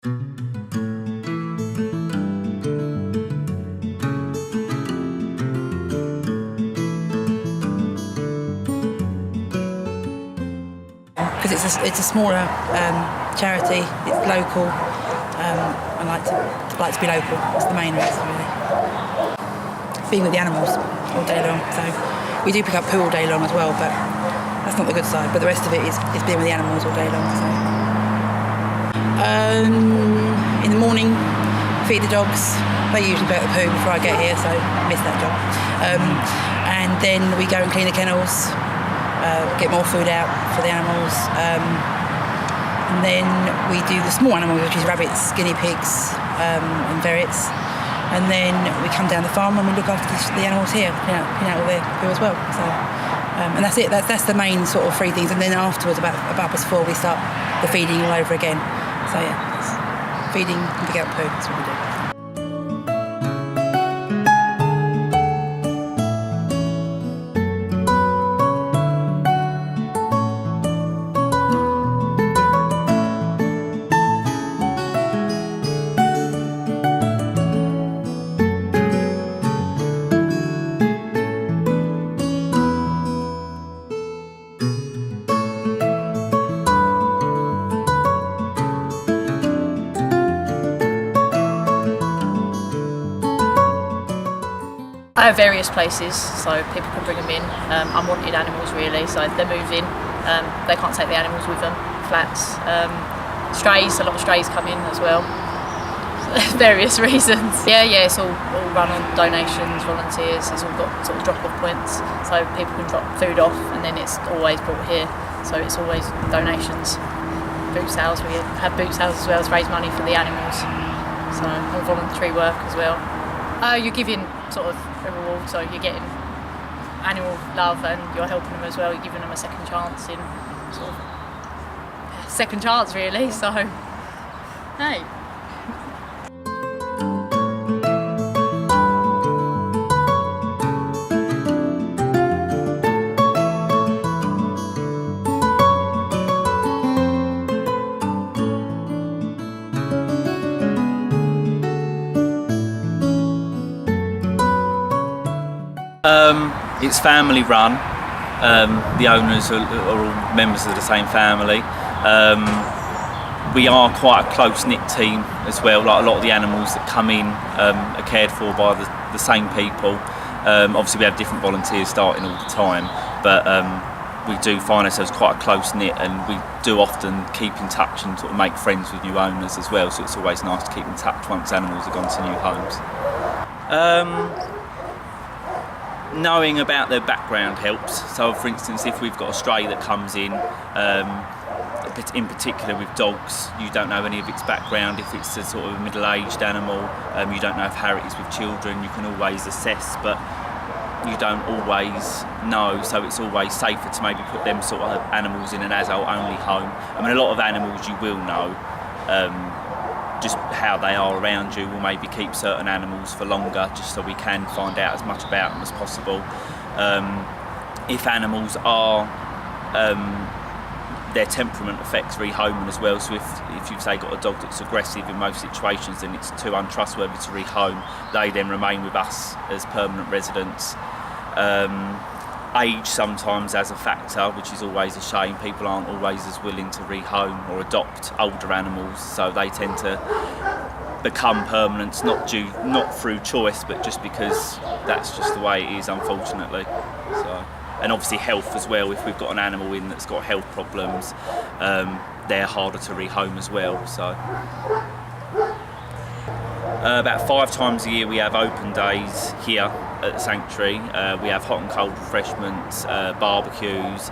Because it's a smaller charity, it's local. I like to be local. It's the main reason, really. Being with the animals all day long. So we do pick up poo all day long as well, but that's not the good side. But the rest of it is being with the animals all day long. So. In the morning, feed the dogs. They usually go to the poo before I get here, so I miss that job. And then we go and clean the kennels. Get more food out for the animals, and then we do the small animals, which is rabbits, guinea pigs, and ferrets, and then we come down the farm and we look after the animals here, clean out all their poo as well. So, and that's it. That's the main sort of three things. And then afterwards, about 4, we start the feeding all over again. So yeah, it's feeding and pick out poo. That's what we do. I have various places, so people can bring them in. Unwanted animals, really, so if they're moving, they can't take the animals with them. Flats, strays, a lot of strays come in as well. So, various reasons. Yeah, it's all run on donations, volunteers. It's all got sort of drop-off points, so people can drop food off, and then it's always brought here. So it's always donations. Boot sales, we have boot sales as well to raise money for the animals. So and voluntary work as well. You're giving sort of a reward, so you're getting animal love and you're helping them as well. You're giving them a second chance in sort of second chance, really. So, hey. It's family run. The owners are all members of the same family. We are quite a close-knit team as well. Like a lot of the animals that come in are cared for by the same people. Obviously we have different volunteers starting all the time, but we do find ourselves quite a close-knit, and we do often keep in touch and sort of make friends with new owners as well, so it's always nice to keep in touch once animals have gone to new homes. Knowing about their background helps. So for instance, if we've got a stray that comes in particular with dogs, you don't know any of its background. If it's a sort of middle-aged animal, you don't know if Harriet is with children. You can always assess, but you don't always know, so it's always safer to maybe put them sort of animals in an adult-only home. I mean, a lot of animals you will know, just how they are around you. We'll maybe keep certain animals for longer just so we can find out as much about them as possible. If animals are, their temperament affects rehoming as well, so if you've say got a dog that's aggressive in most situations and it's too untrustworthy to rehome, they then remain with us as permanent residents. Age sometimes as a factor, which is always a shame. People aren't always as willing to rehome or adopt older animals, so they tend to become permanent, not through choice, but just because that's just the way it is, unfortunately. So, and obviously health as well. If we've got an animal in that's got health problems, they're harder to rehome as well. So. About 5 times a year we have open days here at the Sanctuary. We have hot and cold refreshments, barbecues,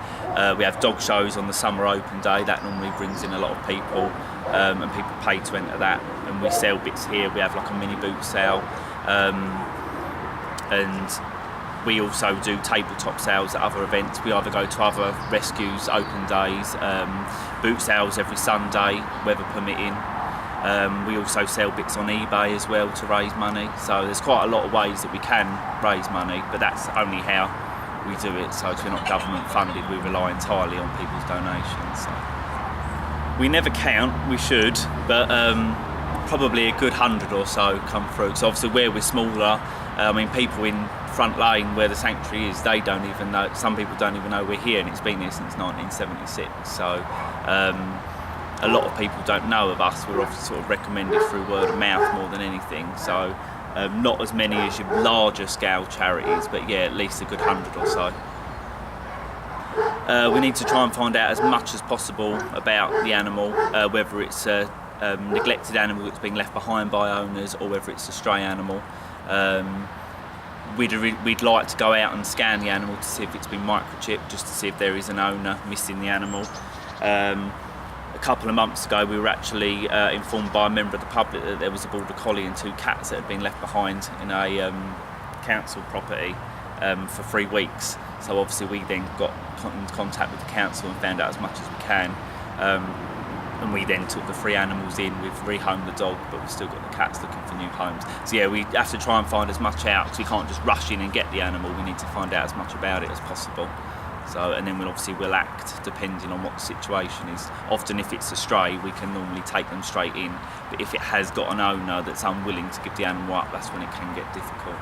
we have dog shows on the summer open day. That normally brings in a lot of people, and people pay to enter that, and we sell bits here. We have like a mini boot sale, and we also do tabletop sales at other events. We either go to other rescues, open days, boot sales every Sunday, weather permitting. We also sell bits on eBay as well to raise money, so there's quite a lot of ways that we can raise money, but that's only how we do it. So we're not government funded, we rely entirely on people's donations. So. We never count, we should, but probably a good 100 or so come through. So obviously where we're smaller, I mean, people in front lane where the Sanctuary is, they don't even know, some people don't even know we're here, and it's been here since 1976. So a lot of people don't know of us. We're often sort of recommended through word of mouth more than anything. So not as many as your larger scale charities, but yeah, at least a good 100 or so. We need to try and find out as much as possible about the animal, whether it's a neglected animal that's been left behind by owners, or whether it's a stray animal. We'd like to go out and scan the animal to see if it's been microchipped, just to see if there is an owner missing the animal. A couple of months ago we were actually informed by a member of the public that there was a border collie and 2 cats that had been left behind in a council property for 3 weeks. So obviously we then got in contact with the council and found out as much as we can. And we then took the 3 animals in. We've rehomed the dog, but we've still got the cats looking for new homes. So yeah, we have to try and find as much out, because we can't just rush in and get the animal. We need to find out as much about it as possible. So, and then we'll act depending on what the situation is. Often if it's a stray, we can normally take them straight in. But if it has got an owner that's unwilling to give the animal up, that's when it can get difficult.